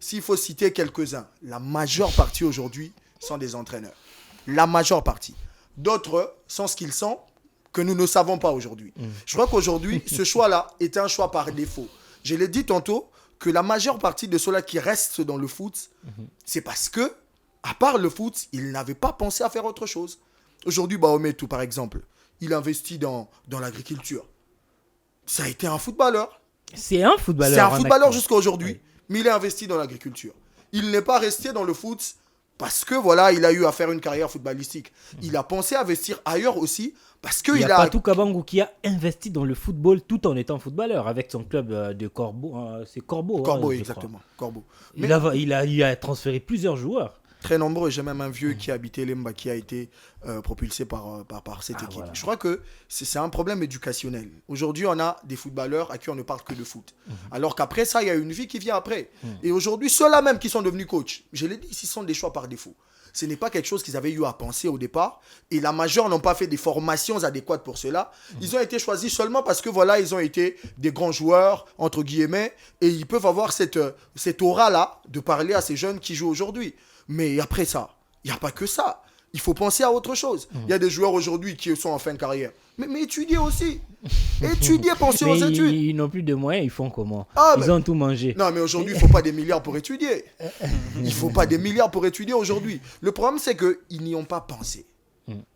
s'il faut citer quelques-uns, la majeure partie aujourd'hui sont des entraîneurs. La majeure partie. D'autres sont ce qu'ils sont que nous ne savons pas aujourd'hui. Je crois qu'aujourd'hui, ce choix-là est un choix par défaut. Je l'ai dit tantôt que la majeure partie de ceux-là qui restent dans le foot, c'est parce que, à part le foot, ils n'avaient pas pensé à faire autre chose. Aujourd'hui, Baometo, par exemple, il investit dans l'agriculture. Ça a été un footballeur. C'est un footballeur. C'est un footballeur jusqu'à aujourd'hui, mais il est investi dans l'agriculture. Il n'est pas resté dans le foot parce que voilà, il a eu à faire une carrière footballistique. Il a pensé à investir ailleurs aussi parce Il y qu'il a a... Patou Kabangou qui a investi dans le football tout en étant footballeur avec son club de Corbeau. C'est Corbeau. Corbeau, je exactement. Corbeau. crois. Il a transféré plusieurs joueurs. Très nombreux. J'ai même un vieux qui habitait Lemba qui a été propulsé par cette équipe. Voilà. Je crois que c'est un problème éducationnel. Aujourd'hui, on a des footballeurs à qui on ne parle que de foot. Alors qu'après ça, il y a une vie qui vient après. Et aujourd'hui, ceux-là même qui sont devenus coachs, je l'ai dit, ce sont des choix par défaut. Ce n'est pas quelque chose qu'ils avaient eu à penser au départ. Et la majeure n'ont pas fait des formations adéquates pour cela. Ils ont été choisis seulement parce que voilà, ils ont été des grands joueurs, entre guillemets, et ils peuvent avoir cette aura-là de parler à ces jeunes qui jouent aujourd'hui. Mais après ça, il n'y a pas que ça. Il faut penser à autre chose. Il y a des joueurs aujourd'hui qui sont en fin de carrière. Mais étudiez aussi. Étudiez, pensez aux Mais études. ils n'ont plus de moyens, ils font comment? Ah, Ils ont tout mangé. Non, mais aujourd'hui, il ne faut pas des milliards pour étudier. Il ne faut pas des milliards pour étudier aujourd'hui. Le problème, c'est qu'ils n'y ont pas pensé.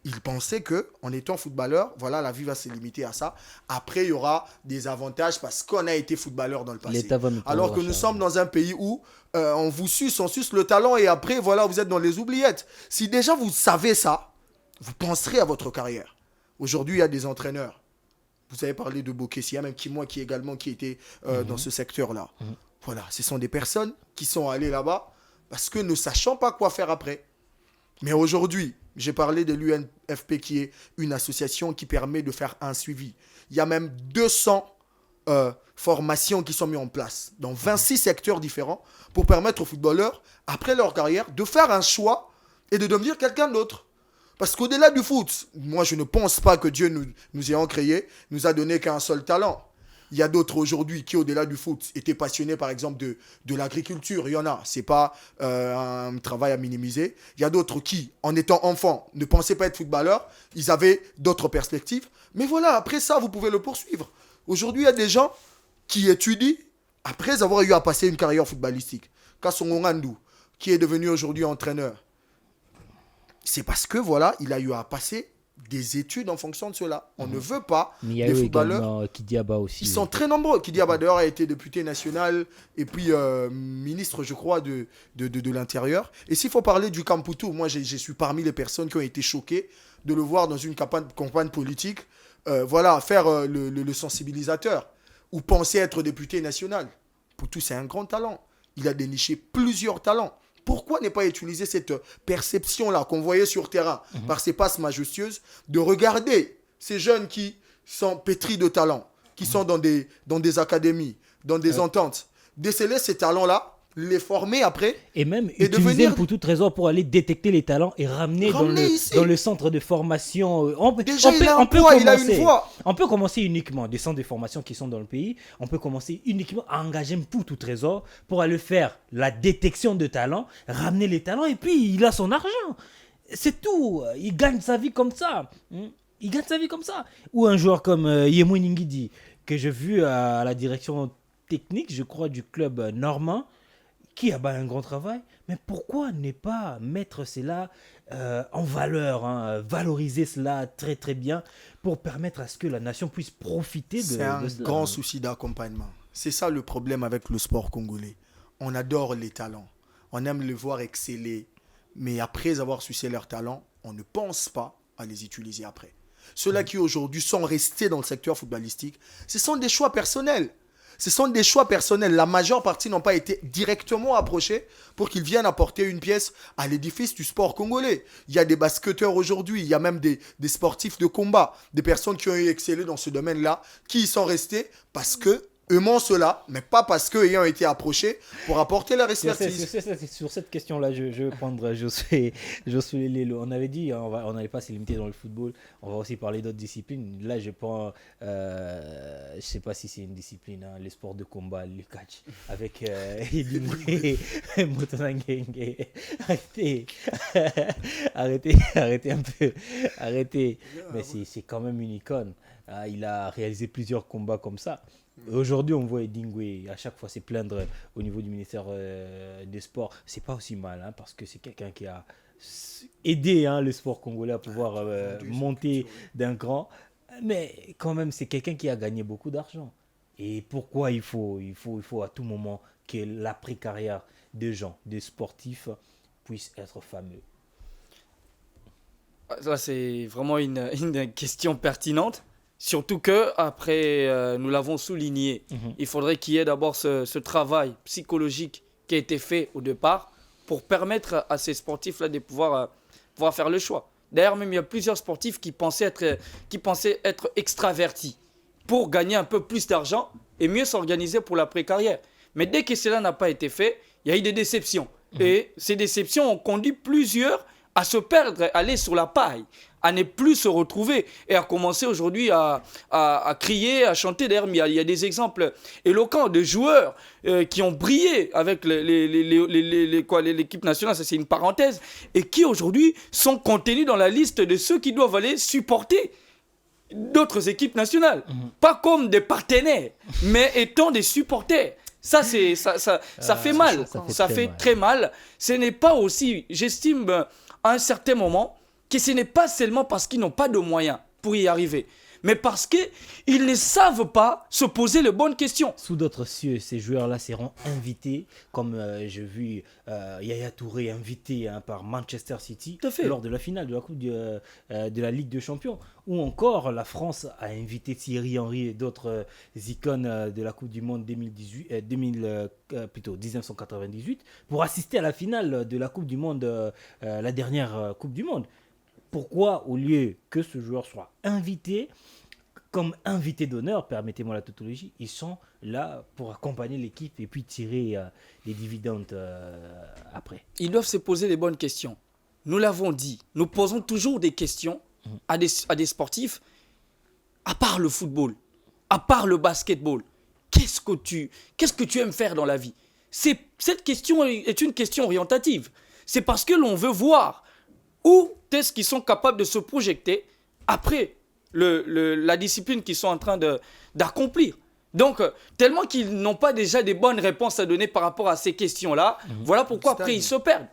Ils pensaient qu'en étant footballeur, voilà, la vie va se limiter à ça. Après, il y aura des avantages parce qu'on a été footballeur dans le passé. L'État va nous prendre Alors que en nous charge. sommes dans un pays où on suce le talent et après, voilà, vous êtes dans les oubliettes. Si déjà vous savez ça, vous penserez à votre carrière. Aujourd'hui, il y a des entraîneurs. Vous avez parlé de Bokessia, même qui également qui était dans ce secteur-là. Voilà, ce sont des personnes qui sont allées là-bas parce que ne sachant pas quoi faire après. Mais aujourd'hui, j'ai parlé de l'UNFP qui est une association qui permet de faire un suivi. Il y a même 200 formations qui sont mises en place dans 26 secteurs différents pour permettre aux footballeurs, après leur carrière, de faire un choix et de devenir quelqu'un d'autre. Parce qu'au-delà du foot, moi je ne pense pas que Dieu nous ayant créés, nous a donné qu'un seul talent. Il y a d'autres aujourd'hui qui, au-delà du foot, étaient passionnés, par exemple, de l'agriculture. Il y en a. Ce n'est pas un travail à minimiser. Il y a d'autres qui, en étant enfants, ne pensaient pas être footballeurs. Ils avaient d'autres perspectives. Mais voilà, après ça, vous pouvez le poursuivre. Aujourd'hui, il y a des gens qui étudient après avoir eu à passer une carrière footballistique. Kassongo Ngandou, qui est devenu aujourd'hui entraîneur. C'est parce que, voilà, il a eu à passer des études en fonction de cela. On ne veut pas Mais il y a des eu footballeurs. également Kidiaba aussi. Ils sont très nombreux. Kidi Abadeur a été député national et puis ministre, je crois, de l'Intérieur. Et s'il faut parler du Kamputu, moi, je suis parmi les personnes qui ont été choquées de le voir dans une campagne politique, voilà, faire le sensibilisateur ou penser être député national. Poutou, c'est un grand talent. Il a déniché plusieurs talents. Pourquoi ne pas utiliser cette perception-là qu'on voyait sur terrain par ses passes majestueuses, de regarder ces jeunes qui sont pétris de talent, qui sont dans des académies, dans des ententes, déceler ces talents-là, les former après. Et même et utiliser devenir... pour tout trésor pour aller détecter les talents et ramener ici. dans le centre de formation. Déjà, il a un poids, il a une voix. On peut commencer uniquement des centres de formation qui sont dans le pays. On peut commencer uniquement à engager pour tout trésor pour aller faire la détection de talents, ramener les talents et puis il a son argent. C'est tout. Il gagne sa vie comme ça. Il gagne sa vie comme ça. Ou un joueur comme Yemo Ningidi, que j'ai vu à la direction technique, je crois, du club normand, qui a un grand travail, mais pourquoi ne pas mettre cela en valeur, valoriser cela très très bien pour permettre à ce que la nation puisse profiter de cela. C'est un grand souci d'accompagnement. C'est ça le problème avec le sport congolais. On adore les talents, on aime les voir exceller, mais après avoir sucé leurs talents, on ne pense pas à les utiliser après. Ceux-là qui aujourd'hui sont restés dans le secteur footballistique, ce sont des choix personnels. Ce sont des choix personnels. La majeure partie n'ont pas été directement approchés pour qu'ils viennent apporter une pièce à l'édifice du sport congolais. Il y a des basketteurs aujourd'hui, il y a même des sportifs de combat, des personnes qui ont excellé dans ce domaine-là, qui y sont restés parce que aimant cela, mais pas parce qu'ayant été approchés pour apporter leur expertise. Sur cette question-là, je vais prendre Josué Lelo. On avait dit on n'allait pas se limiter dans le football, on va aussi parler d'autres disciplines. Là, je prends, je ne sais pas si c'est une discipline, les sports de combat, le catch, avec Edimwe et Motonangenge. Arrêtez un peu. Arrêtez. Mais c'est quand même une icône. Il a réalisé plusieurs combats comme ça. Aujourd'hui, on voit Edingwe à chaque fois se plaindre au niveau du ministère des Sports. C'est pas aussi mal, parce que c'est quelqu'un qui a aidé le sport congolais à pouvoir monter d'un cran. Mais quand même, c'est quelqu'un qui a gagné beaucoup d'argent. Et pourquoi il faut à tout moment que l'après-carrière des gens, des sportifs, puisse être fameux? Là, c'est vraiment une question pertinente. Surtout que, après, nous l'avons souligné, il faudrait qu'il y ait d'abord ce travail psychologique qui a été fait au départ pour permettre à ces sportifs-là de pouvoir faire le choix. D'ailleurs, même il y a plusieurs sportifs qui pensaient être extravertis pour gagner un peu plus d'argent et mieux s'organiser pour l'après-carrière. Mais dès que cela n'a pas été fait, il y a eu des déceptions. Et ces déceptions ont conduit plusieurs à se perdre, à aller sur la paille, à ne plus se retrouver et à commencer aujourd'hui à crier, à chanter. D'ailleurs, il y a des exemples éloquents de joueurs qui ont brillé avec l'équipe nationale, ça c'est une parenthèse, et qui aujourd'hui sont contenus dans la liste de ceux qui doivent aller supporter d'autres équipes nationales. Pas comme des partenaires, mais étant des supporters. Ça fait mal, ça fait très mal. Ce n'est pas aussi, j'estime à un certain moment, que ce n'est pas seulement parce qu'ils n'ont pas de moyens pour y arriver, mais parce qu'ils ne savent pas se poser les bonnes questions. Sous d'autres cieux, ces joueurs-là seront invités, comme j'ai vu Yaya Touré invité par Manchester City lors de la finale de la Coupe de la Ligue des Champions, ou encore la France a invité Thierry Henry et d'autres icônes de la Coupe du Monde 1998 pour assister à la finale de la Coupe du Monde, la dernière Coupe du Monde. Pourquoi, au lieu que ce joueur soit invité, comme invité d'honneur, permettez-moi la tautologie, ils sont là pour accompagner l'équipe et puis tirer les dividendes après? Ils doivent se poser les bonnes questions. Nous l'avons dit, nous posons toujours des questions à des sportifs, à part le football, à part le basketball. Qu'est-ce que tu aimes faire dans la vie? Cette question est une question orientative. C'est parce que l'on veut voir où est-ce qu'ils sont capables de se projeter après la discipline qu'ils sont en train d'accomplir. Donc, tellement qu'ils n'ont pas déjà des bonnes réponses à donner par rapport à ces questions-là, voilà pourquoi après ils se perdent.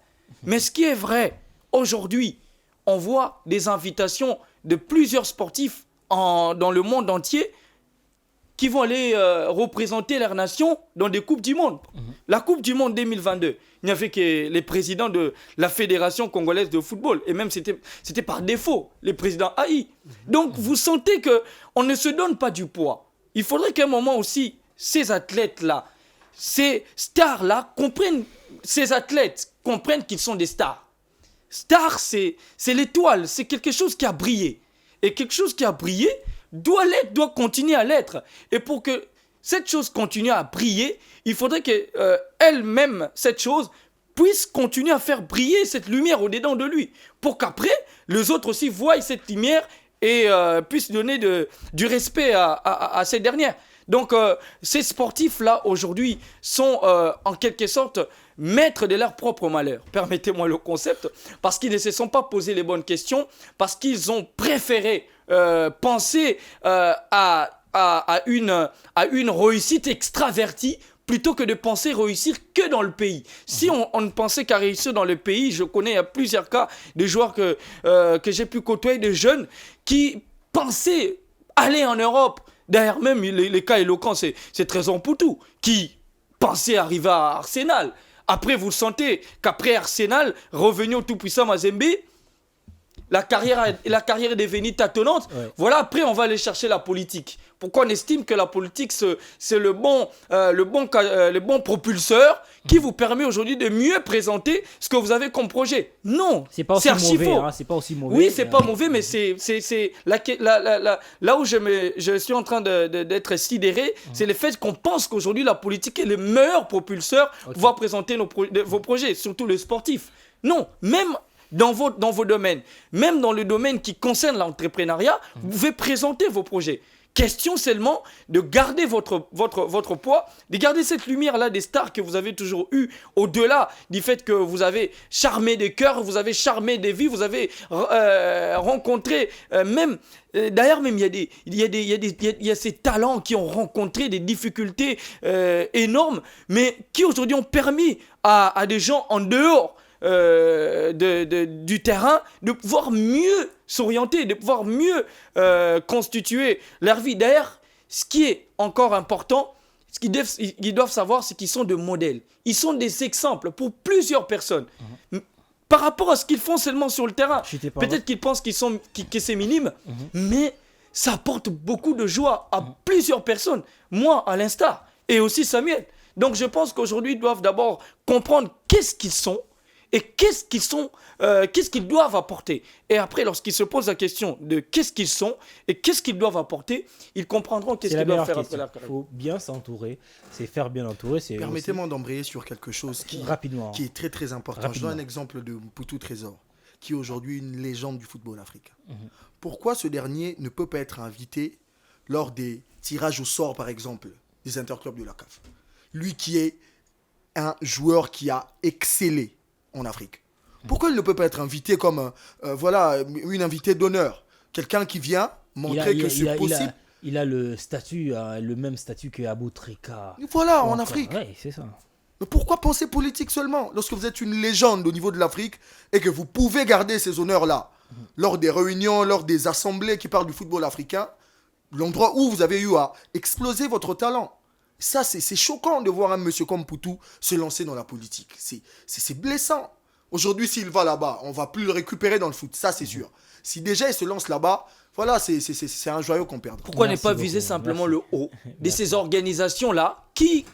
Mais ce qui est vrai, aujourd'hui, on voit des invitations de plusieurs sportifs dans le monde entier qui vont aller représenter leur nation dans des Coupes du Monde. La Coupe du Monde 2022, il n'y avait que les présidents de la Fédération congolaise de football. Et même, c'était par défaut, les présidents AI. Donc, vous sentez qu'on ne se donne pas du poids. Il faudrait qu'à un moment aussi, ces athlètes-là, ces stars-là, ces athlètes comprennent qu'ils sont des stars. Star, c'est l'étoile, c'est quelque chose qui a brillé. Et quelque chose qui a brillé doit continuer à l'être. Et pour que cette chose continue à briller, il faudrait qu'elle-même, cette chose, puisse continuer à faire briller cette lumière au-dedans de lui. Pour qu'après, les autres aussi voient cette lumière et puissent donner du respect à cette dernière. Donc, ces sportifs-là, aujourd'hui, sont en quelque sorte maîtres de leur propre malheur. Permettez-moi le concept, parce qu'ils ne se sont pas posé les bonnes questions, parce qu'ils ont préféré penser à une réussite extravertie plutôt que de penser réussir que dans le pays. Si on ne pensait qu'à réussir dans le pays, je connais plusieurs cas de joueurs que j'ai pu côtoyer, de jeunes qui pensaient aller en Europe. D'ailleurs même, les cas éloquents, c'est Trésor Poutou qui pensait arriver à Arsenal. Après, vous sentez qu'après Arsenal, revenu au tout-puissant Mazembe, la carrière est devenue tâtonnante. Ouais. Voilà, après, on va aller chercher la politique. Pourquoi on estime que la politique, c'est le bon propulseur qui vous permet aujourd'hui de mieux présenter ce que vous avez comme projet? Non, c'est pas aussi mauvais. Hein, c'est pas aussi mauvais. Oui, c'est pas mauvais, mais c'est là où je suis en train d'être sidéré, c'est le fait qu'on pense qu'aujourd'hui, la politique est le meilleur propulseur pour pouvoir présenter vos projets, surtout les sportifs. Non, même dans vos domaines, même dans le domaine qui concerne l'entrepreneuriat, vous pouvez présenter vos projets. Question seulement de garder votre poids, de garder cette lumière-là des stars que vous avez toujours eues, au-delà du fait que vous avez charmé des cœurs, vous avez charmé des vies, vous avez rencontré même... D'ailleurs, même, il y a ces talents qui ont rencontré des difficultés énormes, mais qui aujourd'hui ont permis à des gens en dehors du terrain de pouvoir mieux s'orienter, de pouvoir mieux constituer leur vie. D'ailleurs, ce qui est encore important, ce qu'ils doivent savoir, c'est qu'ils sont des modèles. Ils sont des exemples pour plusieurs personnes. par rapport à ce qu'ils font seulement sur le terrain. Pardon. Peut-être qu'ils pensent que c'est minime, mais ça apporte beaucoup de joie à plusieurs personnes. Moi, à l'instar, et aussi Samuel. Donc je pense qu'aujourd'hui, ils doivent d'abord comprendre qu'est-ce qu'ils sont et qu'est-ce qu'ils doivent apporter. Et après, lorsqu'ils se posent la question de qu'est-ce qu'ils sont et qu'est-ce qu'ils doivent apporter, ils comprendront qu'est-ce C'est la qu'ils doivent meilleure faire question. après leur carrière. Il faut bien s'entourer, c'est faire bien entourer. Permettez-moi d'embrayer sur quelque chose Rapidement. qui est très très important. Je Rapidement. donne un exemple de Mpoutou Trésor, qui est aujourd'hui une légende du football africain. Pourquoi ce dernier ne peut pas être invité lors des tirages au sort, par exemple, des interclubs de la CAF? Lui qui est un joueur qui a excellé en Afrique. Pourquoi il ne peut pas être invité comme une invitée d'honneur? Quelqu'un qui vient montrer que c'est possible. Il a le statut, le même statut que Abou Trika. Voilà, en Afrique. Oui, c'est ça. Mais pourquoi penser politique seulement lorsque vous êtes une légende au niveau de l'Afrique et que vous pouvez garder ces honneurs-là lors des réunions, lors des assemblées qui parlent du football africain, l'endroit où vous avez eu à exploser votre talent? Ça, c'est choquant de voir un monsieur comme Poutou se lancer dans la politique. C'est blessant. Aujourd'hui, s'il va là-bas, on ne va plus le récupérer dans le foot, ça c'est sûr. Si déjà il se lance là-bas, voilà, c'est un joyau qu'on perdra. Pourquoi ne Merci pas beaucoup. viser simplement Merci. le haut de ces organisations-là qui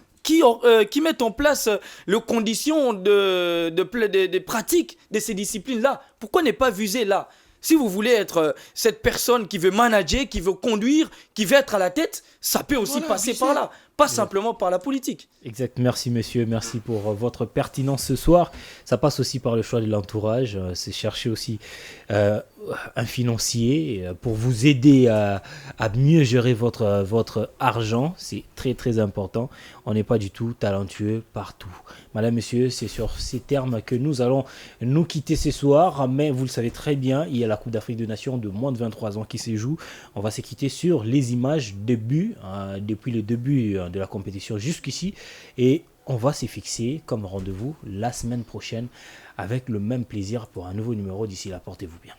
mettent en place les conditions de pratique de ces disciplines-là? Pourquoi ne pas viser là? Si vous voulez être cette personne qui veut manager, qui veut conduire, qui veut être à la tête, ça peut aussi passer par là, pas simplement par la politique. Exact, merci monsieur, merci pour votre pertinence ce soir. Ça passe aussi par le choix de l'entourage, c'est chercher aussi un financier pour vous aider à mieux gérer votre argent, c'est très très important. On n'est pas du tout talentueux partout. Madame, monsieur, c'est sur ces termes que nous allons nous quitter ce soir, mais vous le savez très bien, il y a la Coupe d'Afrique des Nations de moins de 23 ans qui se joue. On va se quitter sur les images de but, depuis le début de la compétition jusqu'ici, et on va se fixer comme rendez-vous la semaine prochaine avec le même plaisir pour un nouveau numéro. D'ici là, portez-vous bien.